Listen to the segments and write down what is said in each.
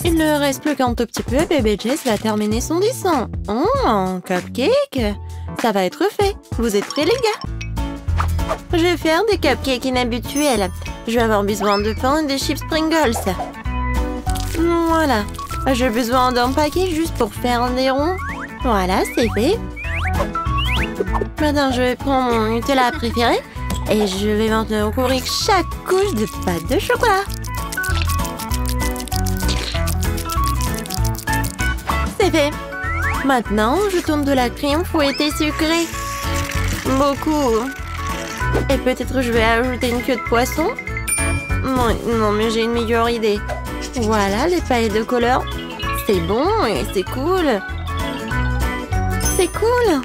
Il ne reste plus qu'un tout petit peu et bébé Jess va terminer son dessin. Oh, un cupcake! Ça va être fait. Vous êtes prêts, les gars? Je vais faire des cupcakes inhabituels. Je vais avoir besoin de pain et de chips Pringles. Voilà. J'ai besoin d'un paquet juste pour faire des ronds. Voilà, c'est fait. Maintenant, je vais prendre mon Nutella préféré et je vais maintenant recouvrir chaque couche de pâte de chocolat. C'est fait. Maintenant, je tourne de la crème fouettée sucrée. Beaucoup. Et peut-être je vais ajouter une queue de poisson. Non, mais j'ai une meilleure idée. Voilà, les paillettes de couleur. C'est bon et c'est cool. C'est cool.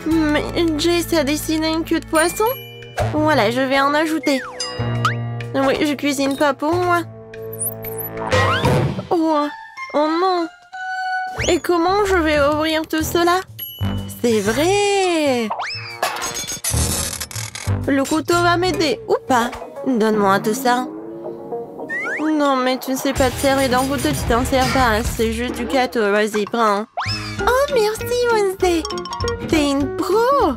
Mais Jess a dessiné une queue de poisson. Voilà, je vais en ajouter. Oui, je cuisine pas pour moi. Oh non. Et comment je vais ouvrir tout cela? C'est vrai. Le couteau va m'aider, ou pas? Donne-moi tout ça. Non, mais tu ne sais pas te servir d'un couteau, tu t'en sers pas. C'est juste du gâteau, vas-y, prends. Oh, merci, Wednesday. T'es une pro.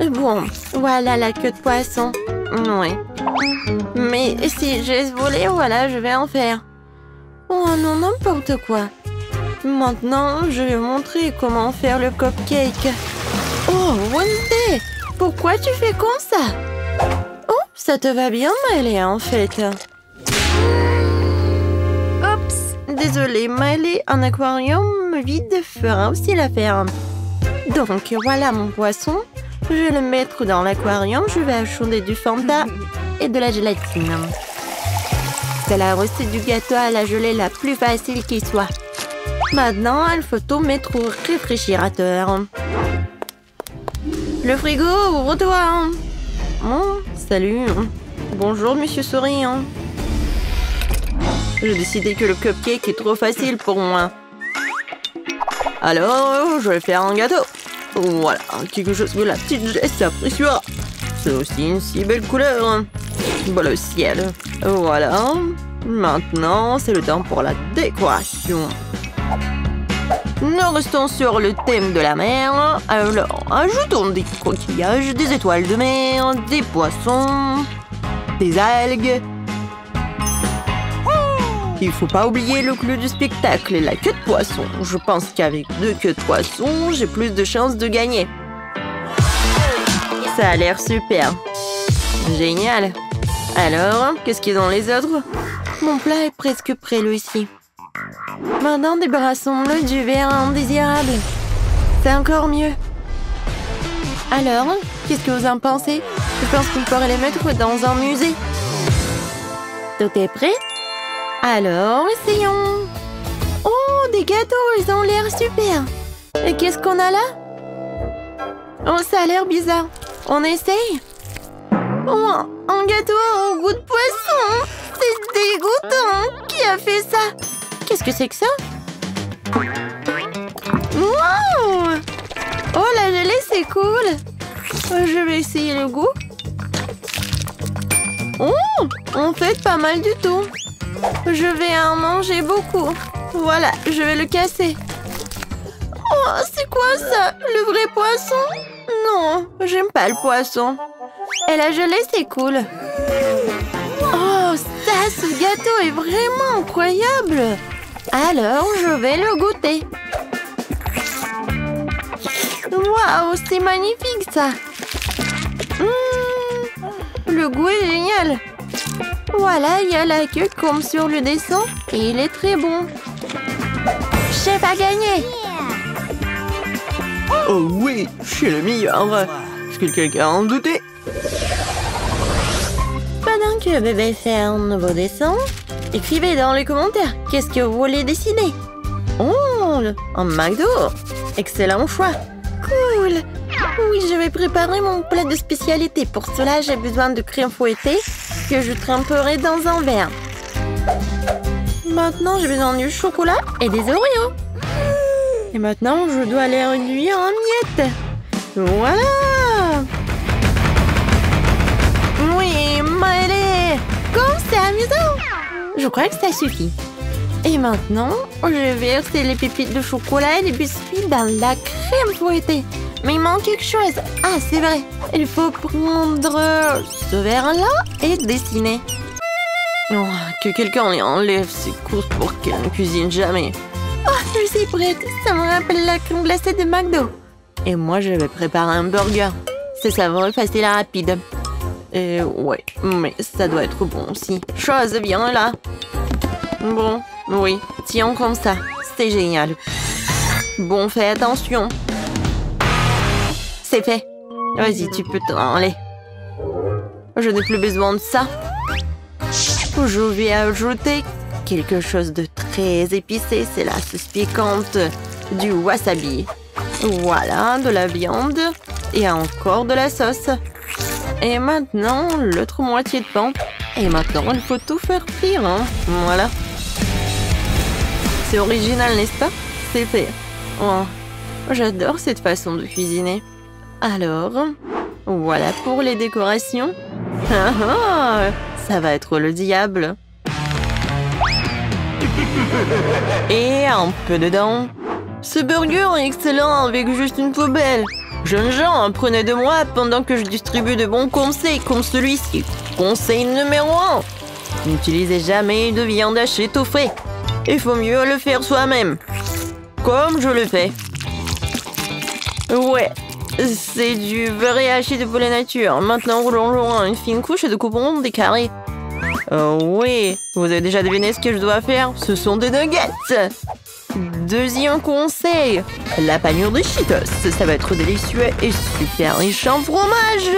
Bon, voilà la queue de poisson. Oui. Mais si j'ai volé, voilà, je vais en faire. Oh non, n'importe quoi. Maintenant, je vais montrer comment faire le cupcake. Oh, Wednesday, pourquoi tu fais comme ça? Oh, ça te va bien Miley, en fait. Oups, désolée, Miley, un aquarium vide fera aussi l'affaire. Donc, voilà mon poisson. Je vais le mettre dans l'aquarium. Je vais ajouter du Fanta et de la gélatine. C'est la recette du gâteau à la gelée la plus facile qui soit. Maintenant, il faut tout mettre au réfrigérateur. Le frigo, ouvre-toi. Oh, salut. Bonjour, monsieur Souriant. J'ai décidé que le cupcake est trop facile pour moi. Alors, je vais faire un gâteau. Voilà, quelque chose que la petite Jess appréciera. C'est aussi une si belle couleur. Bon, le ciel. Voilà. Maintenant, c'est le temps pour la décoration. Nous restons sur le thème de la mer. Alors, ajoutons des coquillages, des étoiles de mer, des poissons, des algues. Il ne faut pas oublier le clou du spectacle et la queue de poisson. Je pense qu'avec 2 queues de poisson, j'ai plus de chances de gagner. Ça a l'air super. Génial. Alors, qu'est-ce qu'il y a dans les autres? Mon plat est presque prêt, lui aussi. Maintenant, débarrassons-le du verre indésirable. C'est encore mieux. Alors, qu'est-ce que vous en pensez? Je pense qu'on pourrait les mettre dans un musée. Tout est prêt? Alors, essayons. Oh, des gâteaux, ils ont l'air super. Et qu'est-ce qu'on a là? Oh, ça a l'air bizarre. On essaye? Oh, un gâteau au goût de poisson. C'est dégoûtant. Qui a fait ça? Qu'est-ce que c'est que ça? Wow! Oh, la gelée, c'est cool. Je vais essayer le goût. Oh, en fait, pas mal du tout. Je vais en manger beaucoup. Voilà, je vais le casser. Oh, c'est quoi ça? Le vrai poisson? Non, j'aime pas le poisson. Et la gelée, c'est cool. Oh, ça, ce gâteau est vraiment incroyable. Alors, je vais le goûter. Waouh, c'est magnifique, ça. Le goût est génial. Voilà, il y a la queue comme sur le dessin et il est très bon. Chef a gagné. Oh oui, je suis le meilleur. Est-ce que quelqu'un en doutait? Pendant que bébé fait un nouveau dessin, écrivez dans les commentaires qu'est-ce que vous voulez dessiner. Oh, un McDo. Excellent choix. Cool. Oui, je vais préparer mon plat de spécialité. Pour cela, j'ai besoin de crème fouettée que je tremperai dans un verre. Maintenant, j'ai besoin du chocolat et des Oreos. Et maintenant, je dois les réduire en miettes. Voilà. Oui, Miley. Comme c'est amusant. Je crois que ça suffit. Et maintenant, je vais verser les pépites de chocolat et les biscuits dans la crème fouettée. Mais il manque quelque chose. Ah, c'est vrai. Il faut prendre ce verre-là et dessiner. Oh, que quelqu'un lui enlève ses courses pour qu'elle ne cuisine jamais. Oh, je suis prête. Ça me rappelle la crème glacée de McDo. Et moi, je vais préparer un burger. C'est savoureux, facile et rapide. Et ouais, mais ça doit être bon aussi. Chose, viens là. Bon, oui, tiens comme ça. C'est génial. Bon, fais attention. C'est fait. Vas-y, tu peux t'en aller. Je n'ai plus besoin de ça. Je vais ajouter quelque chose de très épicé. C'est la sauce piquante du wasabi. Voilà, de la viande et encore de la sauce. Et maintenant, l'autre moitié de pain. Et maintenant, il faut tout faire frire. Hein. Voilà. C'est original, n'est-ce pas? C'est fait. Oh, j'adore cette façon de cuisiner. Alors, voilà pour les décorations. Ah ah, ça va être le diable. Et un peu dedans. Ce burger est excellent avec juste une poubelle. Jeunes gens, apprenez de moi pendant que je distribue de bons conseils comme celui-ci. Conseil numéro 1. N'utilisez jamais de viande hachée tout frais. Il faut mieux le faire soi-même. Comme je le fais. Ouais, c'est du vrai haché de poulet nature. Maintenant, roulons une fine couche de coupons des carrés. Oui, vous avez déjà deviné ce que je dois faire? Ce sont des nuggets. Deuxième conseil, la panure de Cheetos. Ça va être délicieux et super riche en fromage.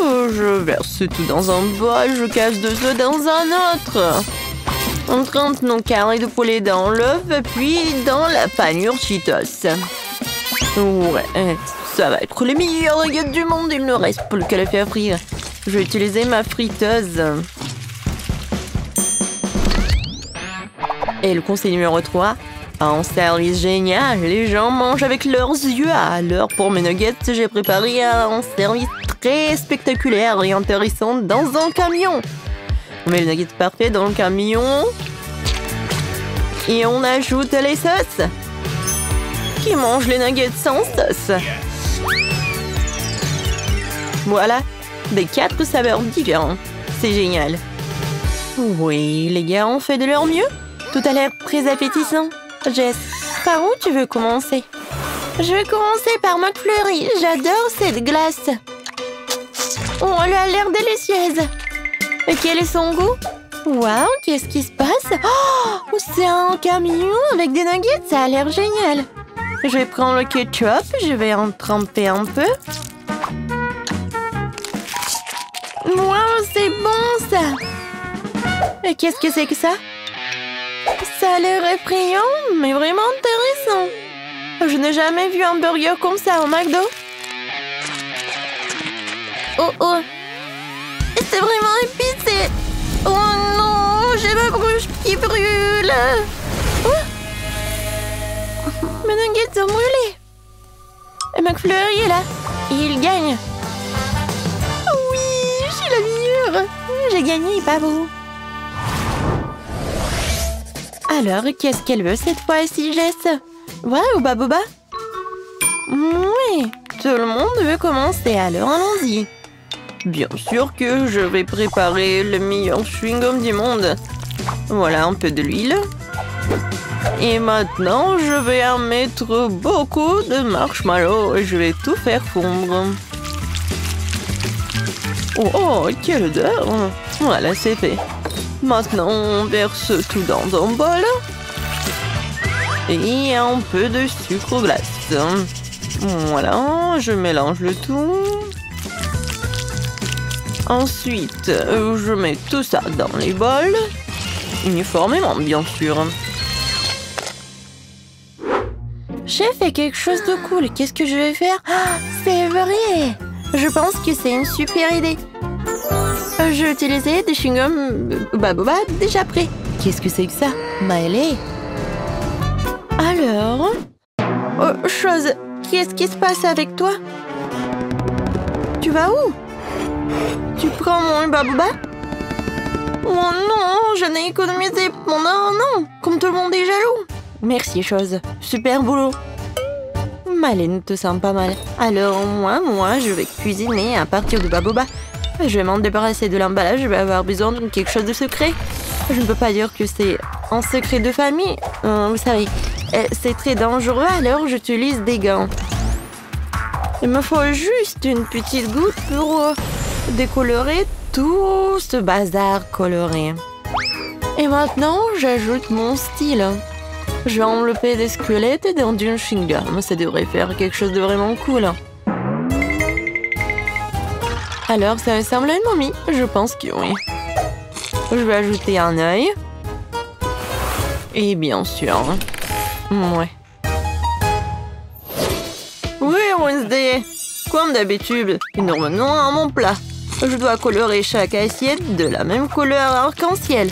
Je verse tout dans un bol, je casse 2 œufs dans un autre. On trempe nos carrés de poulet dans l'œuf, puis dans la panure Cheetos. Ouais, ça va être les meilleurs nuggets du monde, il ne reste plus qu'à le faire frire. Je vais utiliser ma friteuse. Et le conseil numéro 3, un service génial, les gens mangent avec leurs yeux. Alors pour mes nuggets, j'ai préparé un service très spectaculaire et intéressant dans un camion. On met le nugget parfait dans le camion. Et on ajoute les sauces. Qui mange les nuggets sans sauce? Voilà, des 4 saveurs différentes. C'est génial. Oui, les gars ont fait de leur mieux. Tout a l'air très appétissant. Jess, par où tu veux commencer? Je vais commencer par McFlurry. J'adore cette glace. Oh, elle a l'air délicieuse. Et quel est son goût? Waouh, qu'est-ce qui se passe? Oh, c'est un camion avec des nuggets. Ça a l'air génial. Je vais prendre le ketchup. Je vais en tremper un peu. Waouh, c'est bon ça. Et qu'est-ce que c'est que ça? Ça a l'air effrayant, mais vraiment intéressant. Je n'ai jamais vu un burger comme ça au McDo. Oh oh. C'est vraiment épicé. Oh non, j'ai ma bouche qui brûle. Oh. Mes nuggets sont brûlés. Et McFlurry est là. Et il gagne. Oui, je suis la meilleure. J'ai gagné, pas vous. Alors, qu'est-ce qu'elle veut cette fois-ci, Jess? Waouh, Baboba? Oui, tout le monde veut commencer, alors allons-y. Bien sûr que je vais préparer le meilleur chewing-gum du monde. Voilà un peu de l'huile. Et maintenant, je vais en mettre beaucoup de marshmallow et je vais tout faire fondre. Oh, oh, quelle odeur! Voilà, c'est fait. Maintenant, on verse tout dans un bol. Et un peu de sucre glace. Voilà, je mélange le tout. Ensuite, je mets tout ça dans les bols. Uniformément, bien sûr. J'ai fait quelque chose de cool. Qu'est-ce que je vais faire? Ah, c'est vrai! Je pense que c'est une super idée. J'ai utilisé des chewing-gums Baboba déjà prêts. Qu'est-ce que c'est que ça? Maëlé? Alors? Oh, chose, qu'est-ce qui se passe avec toi? Tu vas où? Tu prends mon Baboba? Oh non, je n'ai économisé pendant un an, comme tout le monde est jaloux. Merci, chose. Super boulot. Maline te sent pas mal. Alors, moi, je vais cuisiner à partir de baboba. Je vais m'en débarrasser de l'emballage, je vais avoir besoin de quelque chose de secret. Je ne peux pas dire que c'est un secret de famille. Vous savez, c'est très dangereux, alors j'utilise des gants. Il me faut juste une petite goutte pour décolorer tout ce bazar coloré. Et maintenant, j'ajoute mon style. Je vais enlever des squelettes dans du chewing-gum. Ça devrait faire quelque chose de vraiment cool. Alors, ça ressemble à une momie? Je pense que oui. Je vais ajouter un œil. Et bien sûr... Ouais. Oui, Wednesday. Comme d'habitude, énormément à mon plat. Je dois colorer chaque assiette de la même couleur arc-en-ciel.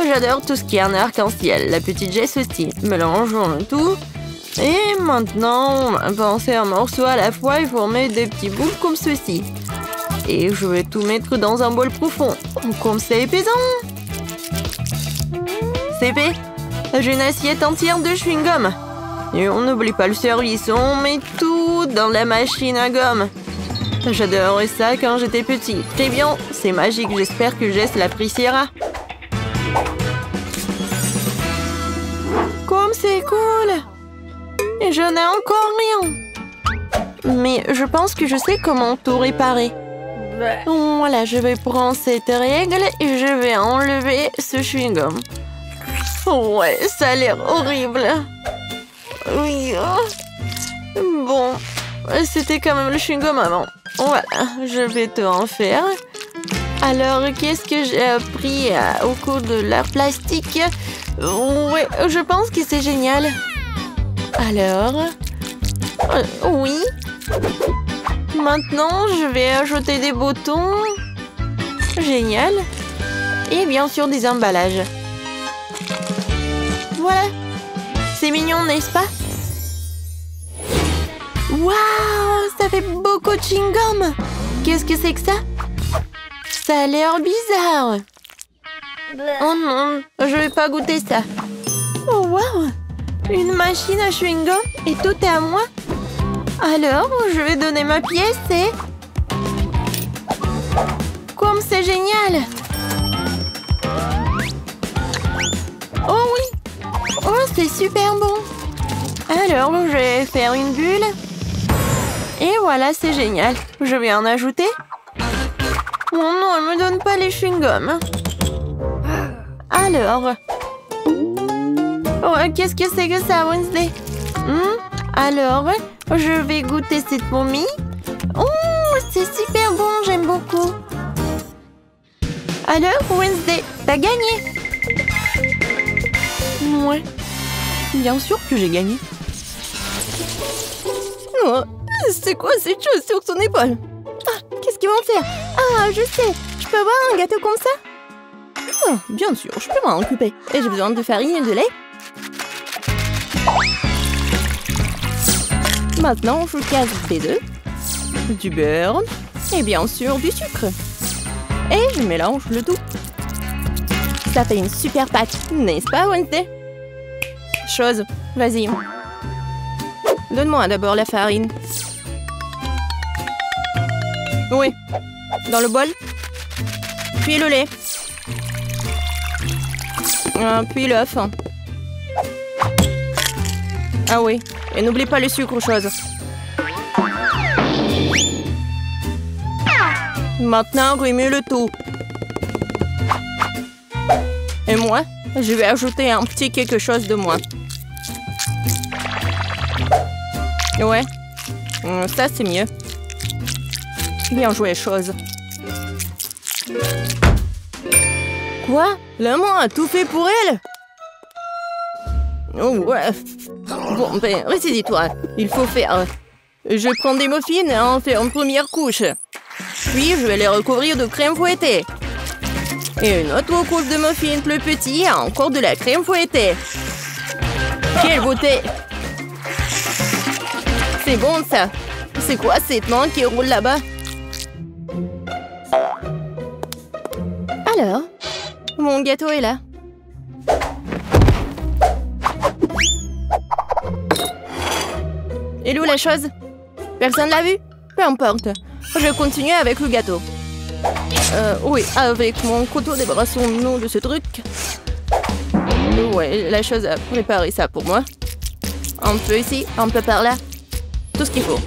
J'adore tout ce qui est en arc-en-ciel. La petite Jess aussi. Mélangeons le tout. Et maintenant, on va penser un morceau à la fois et former des petits boules comme ceci. Et je vais tout mettre dans un bol profond. Comme c'est épaisant. C'est fait. J'ai une assiette entière de chewing-gum. Et on n'oublie pas le service. On met tout dans la machine à gomme. J'adorais ça quand j'étais petit. Très bien, c'est magique. J'espère que Jess l'appréciera. Comme c'est cool. Et je n'ai encore rien. Mais je pense que je sais comment tout réparer. Voilà, je vais prendre cette règle et je vais enlever ce chewing-gum. Ouais, ça a l'air horrible. Oui. Bon, c'était quand même le chewing-gum avant. Voilà, je vais tout en faire. Alors, qu'est-ce que j'ai appris au cours de l'art plastique? Ouais, je pense que c'est génial. Alors, oui. Maintenant, je vais ajouter des boutons. Génial. Et bien sûr, des emballages. Voilà. C'est mignon, n'est-ce pas? Waouh, ça fait beaucoup de chewing-gum. Qu'est-ce que c'est que ça? Ça a l'air bizarre. Oh non, je vais pas goûter ça. Oh waouh, une machine à chewing-gum et tout est à moi. Alors, je vais donner ma pièce et... Comme c'est génial! Oh oui! Oh, c'est super bon! Alors, je vais faire une bulle. Et voilà, c'est génial. Je vais en ajouter. Oh non, elle me donne pas les chewing-gums. Alors... Oh, qu'est-ce que c'est que ça, Wednesday? Alors, je vais goûter cette momie. Oh, c'est super bon, j'aime beaucoup. Alors, Wednesday, t'as gagné. Ouais, bien sûr que j'ai gagné. Oh, c'est quoi cette chose sur son épaule? Ah, qu'est-ce qu'ils vont faire? Ah, je sais, je peux avoir un gâteau comme ça? Oh, bien sûr, je peux m'en occuper. Et j'ai besoin de farine et de lait. Maintenant, je casse des œufs, du beurre et bien sûr du sucre. Et je mélange le tout. Ça fait une super pâte, n'est-ce pas, Wednesday? Chose, vas-y. Donne-moi d'abord la farine. Oui, dans le bol. Puis le lait. Puis l'œuf. Ah oui, et n'oublie pas le sucre, chose. Maintenant, remue le tout. Et moi, je vais ajouter un petit quelque chose de moins. Ouais, ça c'est mieux. Bien joué, chose. Quoi? La main a tout fait pour elle? Oh ouais. Bon, ben, ressaisis-toi. Il faut faire... Je prends des muffins et en fais une première couche. Puis, je vais les recouvrir de crème fouettée. Et une autre couche de muffins plus petits et encore de la crème fouettée. Quelle beauté! C'est bon, ça. C'est quoi cette main qui roule là-bas? Alors, Mon gâteau est là. Et où la chose? Personne l'a vu? Peu importe. Je continue avec le gâteau. Oui, avec mon couteau, débarrassons-nous de ce truc. Ouais, la chose a préparé ça pour moi. Un peu ici, un peu par là. Tout ce qu'il faut.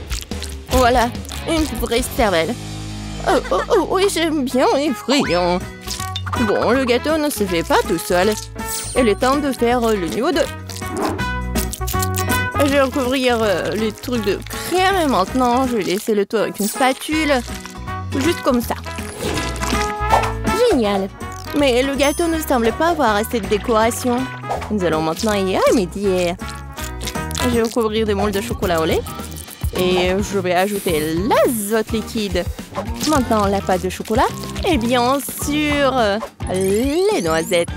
Voilà, une vraie cervelle. Oh, oui, j'aime bien, effrayant. Bon, le gâteau ne se fait pas tout seul. Il est temps de faire le niveau 2. Je vais recouvrir les trucs de crème et maintenant je vais laisser le tout avec une spatule. Juste comme ça. Génial. Mais le gâteau ne semble pas avoir assez de décoration. Nous allons maintenant y remédier. Je vais recouvrir des moules de chocolat au lait. Et je vais ajouter l'azote liquide. Maintenant, la pâte de chocolat. Et bien sûr, les noisettes.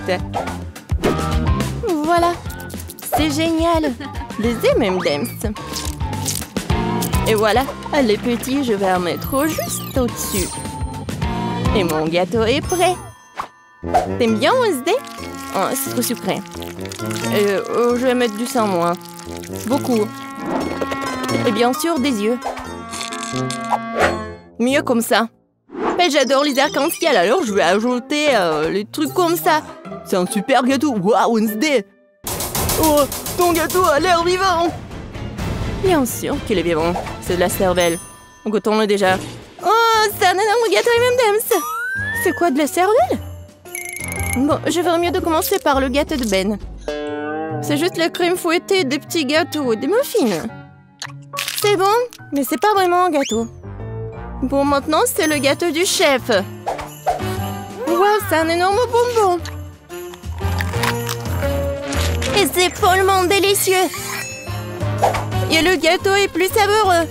Voilà. C'est génial. Des M&M's. Et voilà, les petits, je vais en mettre juste au-dessus. Et mon gâteau est prêt. T'aimes bien Wednesday? Oh, c'est trop sucré. Je vais mettre du sang moins. Beaucoup. Et bien sûr, des yeux. Mieux comme ça. Mais j'adore les arcs-en-ciel, alors je vais ajouter les trucs comme ça. C'est un super gâteau. Waouh, Wednesday! Oh, ton gâteau a l'air vivant! Bien sûr qu'il est vivant. C'est de la cervelle. Goûtons-le déjà. Oh, c'est un énorme gâteau M&M's. C'est quoi, de la cervelle? Bon, je ferais mieux de commencer par le gâteau de Ben. C'est juste la crème fouettée, des petits gâteaux, des muffins. C'est bon, mais c'est pas vraiment un gâteau. Bon, maintenant, c'est le gâteau du chef. Waouh, c'est un énorme bonbon. Et c'est follement délicieux. Et le gâteau est plus savoureux.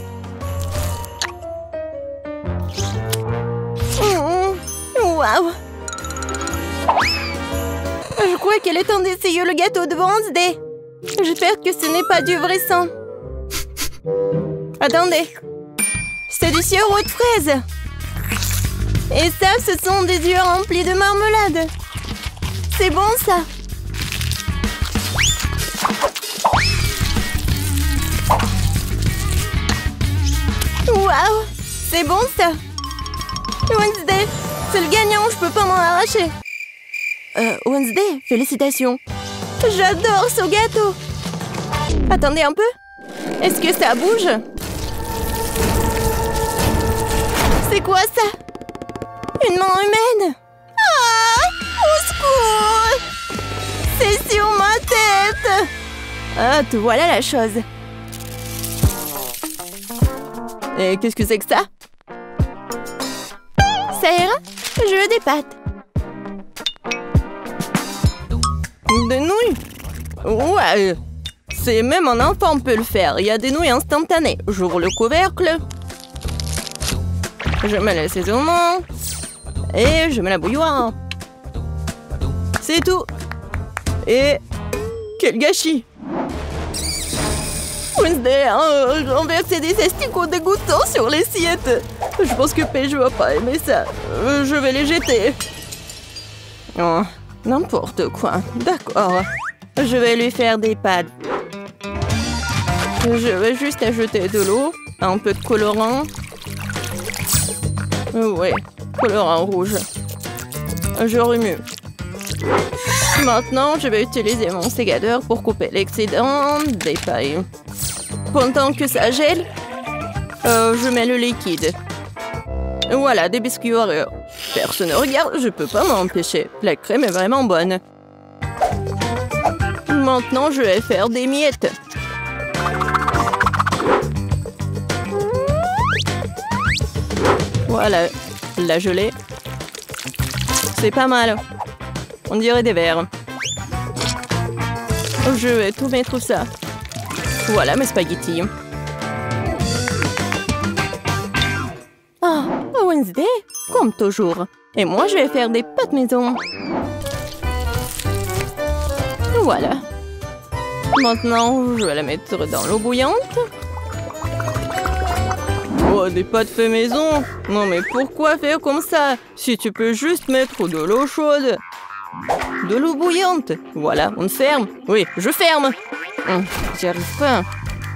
Waouh. Je crois qu'il est temps d'essayer le gâteau de Wednesday. J'espère que ce n'est pas du vrai sang. Attendez. C'est du sirop de fraise. Et ça, ce sont des yeux remplis de marmelade. C'est bon, ça. Waouh, c'est bon, ça. Wednesday, c'est le gagnant, je peux pas m'en arracher. Wednesday, félicitations. J'adore ce gâteau. Attendez un peu. Est-ce que ça bouge? C'est quoi ça? Une main humaine? Ah! Au secours! C'est sur ma tête! Ah, te voilà la chose. Et qu'est-ce que c'est que ça? Ça ira? Je veux des pâtes. Des nouilles? Ouais. C'est même un enfant peut le faire. Il y a des nouilles instantanées. J'ouvre le couvercle. Je mets l'assaisonnement. Et je mets la bouilloire. C'est tout. Et quel gâchis! Wednesday a renversé des asticots dégoûtants sur l'assiette. Je pense que Paige va pas aimer ça. Je vais les jeter. Oh, n'importe quoi. D'accord. Je vais lui faire des pâtes. Je vais juste ajouter de l'eau, un peu de colorant. Ouais, colorant rouge. Je remue. Maintenant, je vais utiliser mon sécateur pour couper l'excédent des pailles. Pendant que ça gèle, je mets le liquide. Voilà, des biscuits Oreo. Personne ne regarde, je peux pas m'empêcher. La crème est vraiment bonne. Maintenant, je vais faire des miettes. Voilà, la gelée. C'est pas mal. On dirait des verres. Je vais tout mettre ça. Voilà mes spaghettis. Ah, Wednesday, comme toujours. Et moi, je vais faire des pâtes maison. Voilà. Maintenant, je vais la mettre dans l'eau bouillante. Oh, des pâtes fait maison? Non, mais pourquoi faire comme ça? Si tu peux juste mettre de l'eau chaude. De l'eau bouillante. Voilà, on ferme. Oui, je ferme. J'y arrive pas.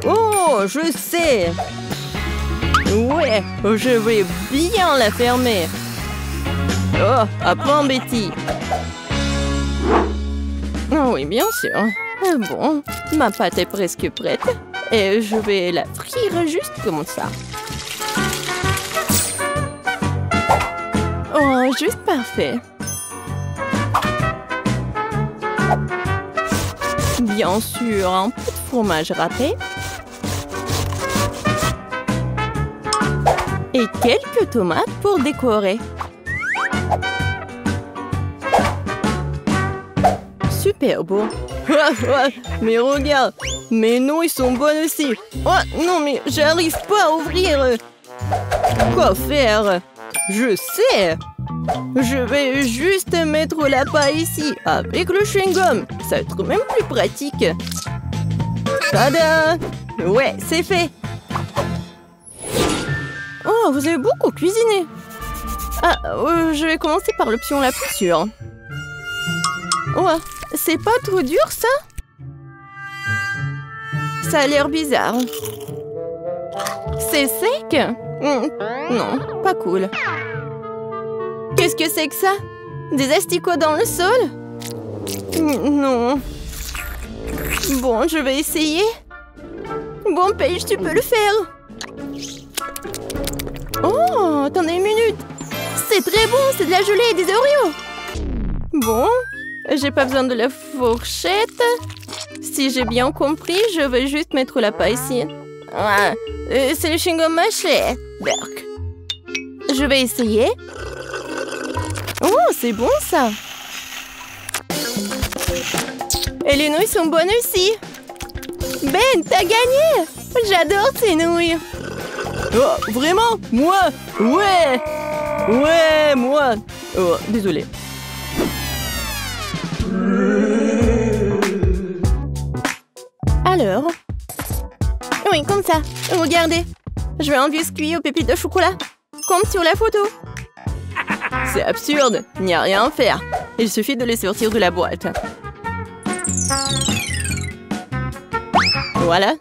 Oh, je sais. Ouais, je vais bien la fermer. Oh, apprends, Betty. Oh oui, bien sûr. Bon, ma pâte est presque prête. Et je vais la frire juste comme ça. Oh, juste parfait. Bien sûr, un peu de fromage râpé. Et quelques tomates pour décorer. Super beau. Mais regarde, mes noix ils sont bonnes aussi. Oh non, mais j'arrive pas à ouvrir. Quoi faire? Je sais. Je vais juste mettre la paille ici avec le chewing-gum. Ça va être même plus pratique. Tada! Ouais, c'est fait. Oh, vous avez beaucoup cuisiné. Ah, je vais commencer par l'option la plus sûre. Ouais, c'est pas trop dur, ça? Ça a l'air bizarre. C'est sec? Non, pas cool. Qu'est-ce que c'est que ça? Des asticots dans le sol? Non. Bon, je vais essayer. Bon, Paige, tu peux le faire. Oh, attendez une minute. C'est très bon, c'est de la gelée et des Oreos. Bon, j'ai pas besoin de la fourchette. Si j'ai bien compris, je vais juste mettre la paille ici. Ah, c'est le chewing-gum mâché. Berk. Je vais essayer. Oh, c'est bon ça. Et les nouilles sont bonnes aussi. Ben, t'as gagné. J'adore ces nouilles. Oh, vraiment? Moi? Ouais. Ouais, moi. Oh, désolé. Alors? Oui, comme ça. Regardez. Je vais un biscuit aux pépites de chocolat. Comme sur la photo. C'est absurde. Il n'y a rien à faire. Il suffit de les sortir de la boîte. Voilà.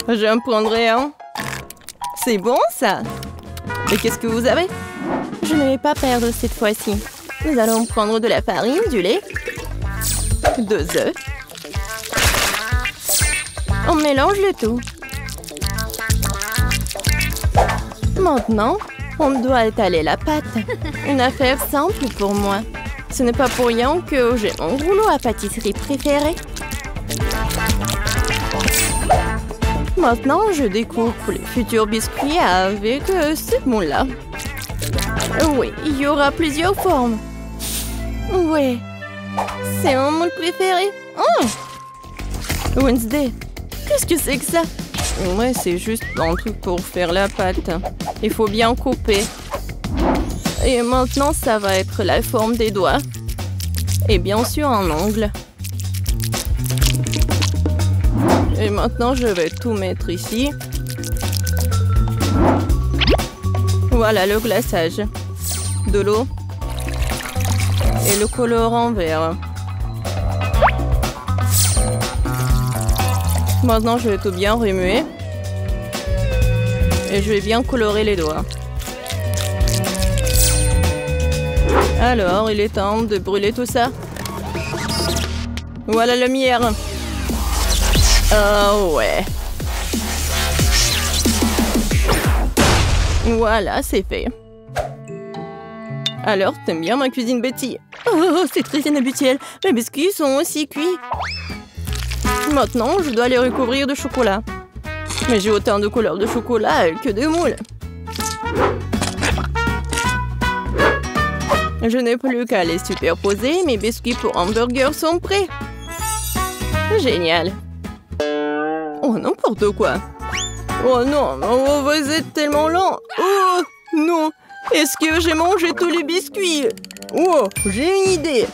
J'en prendrai un. C'est bon, ça. Et qu'est-ce que vous avez? Je ne vais pas perdre cette fois-ci. Nous allons prendre de la farine, du lait, 2 œufs. On mélange le tout. Maintenant, on doit étaler la pâte. Une affaire simple pour moi. Ce n'est pas pour rien que j'ai mon rouleau à pâtisserie préféré. Maintenant, je découpe les futurs biscuits avec ce moule-là. Oui, il y aura plusieurs formes. Ouais, c'est mon moule préféré. Oh! Wednesday, qu'est-ce que c'est que ça? Ouais, c'est juste un truc pour faire la pâte. Il faut bien couper. Et maintenant, ça va être la forme des doigts. Et bien sûr, un ongle. Et maintenant, je vais tout mettre ici. Voilà le glaçage. De l'eau. Et le colorant vert. Maintenant, je vais tout bien remuer. Et je vais bien colorer les doigts. Alors, il est temps de brûler tout ça. Voilà la lumière. Oh ouais. Voilà, c'est fait. Alors, t'aimes bien ma cuisine, Betty? Oh, c'est très inhabituel. Mes biscuits sont aussi cuits. Maintenant, je dois les recouvrir de chocolat. Mais j'ai autant de couleurs de chocolat que de moules. Je n'ai plus qu'à les superposer. Mes biscuits pour hamburger sont prêts. Génial. Oh, n'importe quoi. Oh non, oh, vous êtes tellement lent. Oh non, est-ce que j'ai mangé tous les biscuits? Oh, j'ai une idée.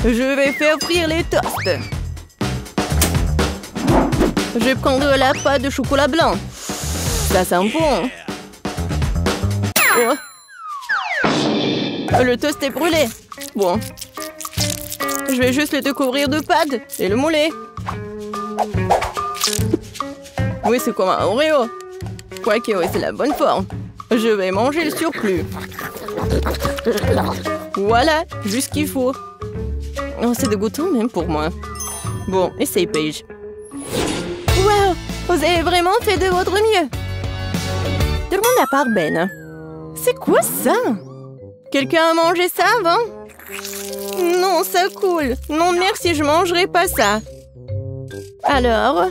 Je vais faire frire les toasts. Je vais prendre la pâte de chocolat blanc. Ça sent bon. Oh. Le toast est brûlé. Bon. Je vais juste le découvrir de pâte et le mouler. Oui, c'est comme un Oreo. Quoique, oui, c'est la bonne forme. Je vais manger le surplus. Voilà, juste ce qu'il faut. Oh, c'est dégoûtant même pour moi. Bon, essaye, Paige. Wow, vous avez vraiment fait de votre mieux. Tout le monde à part Ben. C'est quoi ça? Quelqu'un a mangé ça avant? Non, ça coule. Non, merci, je mangerai pas ça. Alors?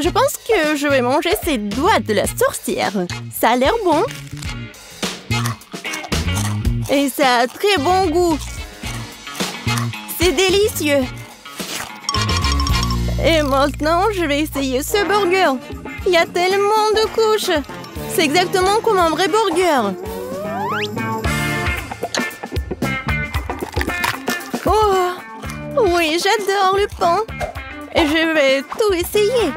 Je pense que je vais manger ces doigts de la sorcière. Ça a l'air bon. Et ça a très bon goût. C'est délicieux. Et maintenant, je vais essayer ce burger. Il y a tellement de couches. C'est exactement comme un vrai burger. Oh, oui, j'adore le pain. Et je vais tout essayer.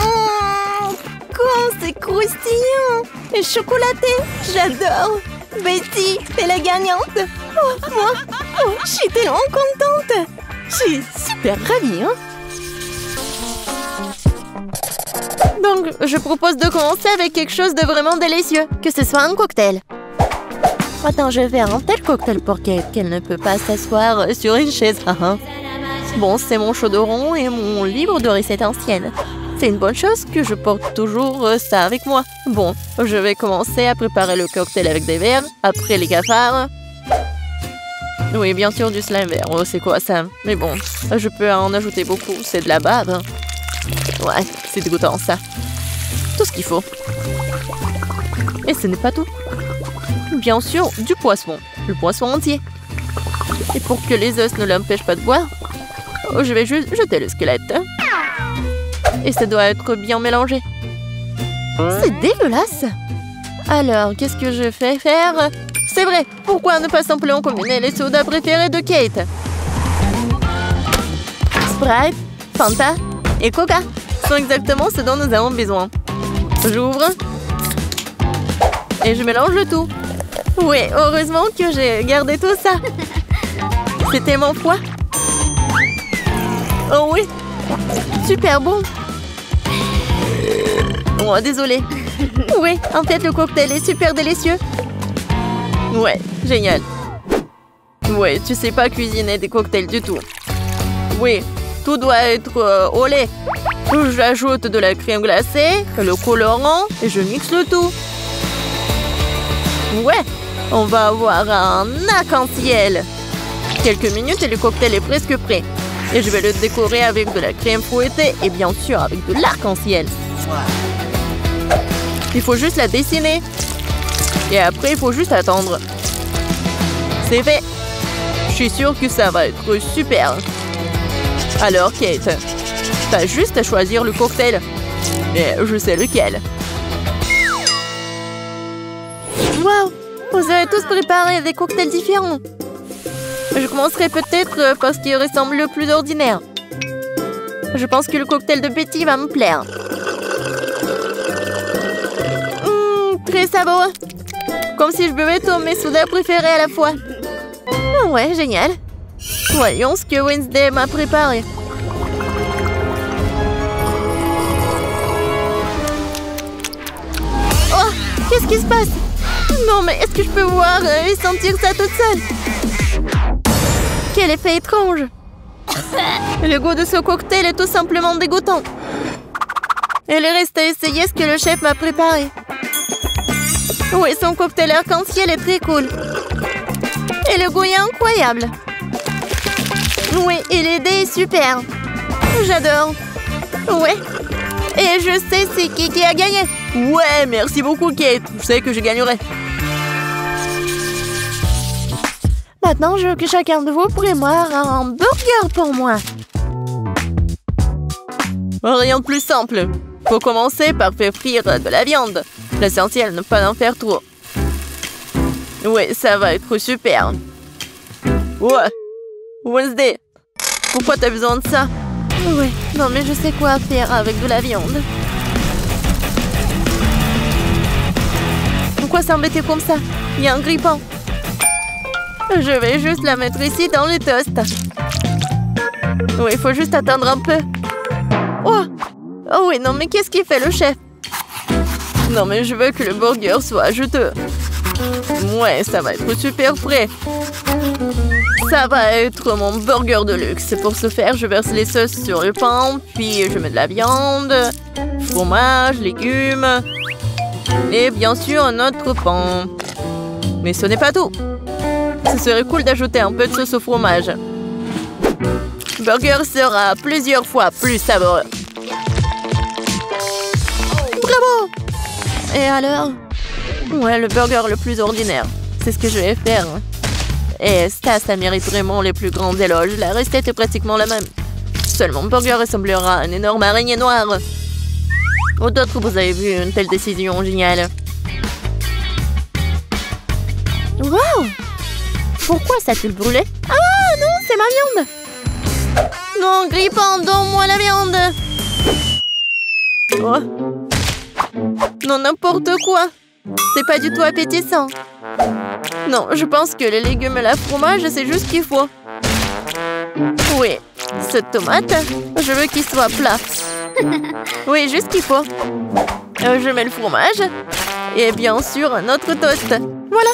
Oh, quand c'est croustillant et chocolaté, j'adore. Betty, t'es la gagnante. Oh, moi, je suis tellement contente. Je suis super ravie, hein. Donc, je propose de commencer avec quelque chose de vraiment délicieux. Que ce soit un cocktail. Attends, je vais faire un tel cocktail pour Kate qu'elle ne peut pas s'asseoir sur une chaise. Bon, c'est mon chaudron et mon livre de recettes anciennes. C'est une bonne chose que je porte toujours ça avec moi. Bon, je vais commencer à préparer le cocktail avec des verres, après les cafards. Oui, bien sûr, du slime vert. Oh, c'est quoi ça? Mais bon, je peux en ajouter beaucoup. C'est de la bave. Ouais, c'est dégoûtant ça. Tout ce qu'il faut. Et ce n'est pas tout. Bien sûr, du poisson. Le poisson entier. Et pour que les os ne l'empêchent pas de boire, je vais juste jeter le squelette. Et ça doit être bien mélangé. C'est dégueulasse. Alors, qu'est-ce que je fais faire? C'est vrai, pourquoi ne pas simplement combiner les sodas préférés de Kate? Sprite, Fanta et Coca sont exactement ce dont nous avons besoin. J'ouvre. Et je mélange le tout. Oui, heureusement que j'ai gardé tout ça. C'est tellement froid. Oh oui, super bon. Oh, désolé. Oui, en fait, le cocktail est super délicieux. Ouais, génial. Ouais, tu sais pas cuisiner des cocktails du tout. Oui, tout doit être au lait. J'ajoute de la crème glacée, le colorant et je mixe le tout. Ouais, on va avoir un arc-en-ciel. Quelques minutes et le cocktail est presque prêt. Et je vais le décorer avec de la crème fouettée et bien sûr avec de l'arc-en-ciel. Il faut juste la dessiner. Et après, il faut juste attendre. C'est fait. Je suis sûre que ça va être super. Alors, Kate, t'as juste à choisir le cocktail. Et je sais lequel. Waouh! Vous avez tous préparé des cocktails différents. Je commencerai peut-être par ce qui ressemble le plus ordinaire. Je pense que le cocktail de Betty va me plaire. Très savoureux. Comme si je buvais tous mes sodas préférés à la fois. Ouais, génial. Voyons ce que Wednesday m'a préparé. Oh, qu'est-ce qui se passe? Non, mais est-ce que je peux voir et sentir ça toute seule? Quel effet étrange. Le goût de ce cocktail est tout simplement dégoûtant. Il reste à essayer ce que le chef m'a préparé. Oui, son cocktail arc-en-ciel est très cool. Et le goût est incroyable. Oui, et l'idée est super. J'adore. Ouais. Et je sais c'est qui a gagné. Ouais, merci beaucoup, Kate. Je sais que je gagnerai. Maintenant, je veux que chacun de vous prépare un burger pour moi. Rien de plus simple. Faut commencer par faire frire de la viande. L'essentiel, ne pas en faire trop. Ouais, ça va être super. Ouais. Wednesday, pourquoi t'as besoin de ça? Ouais, non mais je sais quoi faire avec de la viande. Pourquoi s'embêter comme ça? Il y a un grille-pain. Je vais juste la mettre ici dans le toast. Oui, il faut juste attendre un peu. Oh! Oh oui, non, mais qu'est-ce qu'il fait, le chef? Non, mais je veux que le burger soit juteux. Ouais, ça va être super frais. Ça va être mon burger de luxe. Pour ce faire, je verse les sauces sur le pain, puis je mets de la viande, fromage, légumes et bien sûr un autre pain. Mais ce n'est pas tout. Ce serait cool d'ajouter un peu de sauce au fromage. Le burger sera plusieurs fois plus savoureux. Bravo! Et alors? Ouais, le burger le plus ordinaire. C'est ce que je vais faire. Et ça mérite vraiment les plus grands éloges. La recette est pratiquement la même. Seulement, mon burger ressemblera à une énorme araignée noire. Ou d'autres, vous avez vu une telle décision géniale. Wow! Pourquoi ça a-t-il brûlé? Ah non, c'est ma viande! Non, grille-pain, donne-moi la viande! Oh. Non, n'importe quoi! C'est pas du tout appétissant. Non, je pense que les légumes et le fromage, c'est juste ce qu'il faut. Oui, cette tomate, je veux qu'il soit plat. Oui, juste ce qu'il faut. Je mets le fromage. Et bien sûr, un autre toast. Voilà.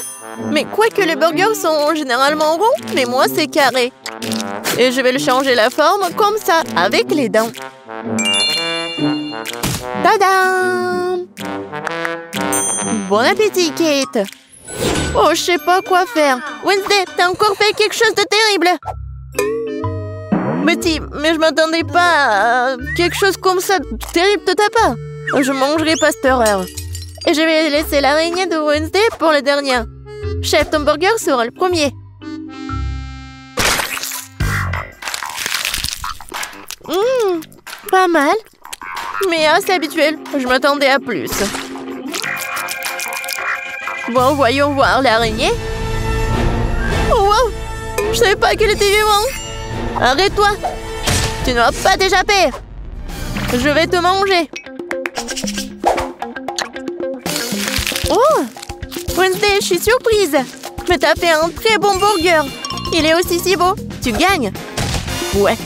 Mais quoique les burgers sont généralement ronds, mais moi, c'est carré. Et je vais le changer la forme comme ça, avec les dents. Tadam! Bon appétit, Kate! Oh, je sais pas quoi faire. Wednesday, t'as encore fait quelque chose de terrible! Betty, mais je m'attendais pas à quelque chose comme ça de terrible de ta part. Je mangerai pas cette horreur. Et je vais laisser l'araignée de Wednesday pour le dernier. Chef, ton burger sera le premier. Pas mal. Mais c'est habituel. Je m'attendais à plus. Bon, voyons voir l'araignée. Oh, wow! Je savais pas qu'elle était vivante. Arrête-toi. Tu ne vas pas t'échapper. Je vais te manger. Oh! Wednesday, je suis surprise. Mais t'as fait un très bon burger. Il est aussi si beau. Tu gagnes. Ouais,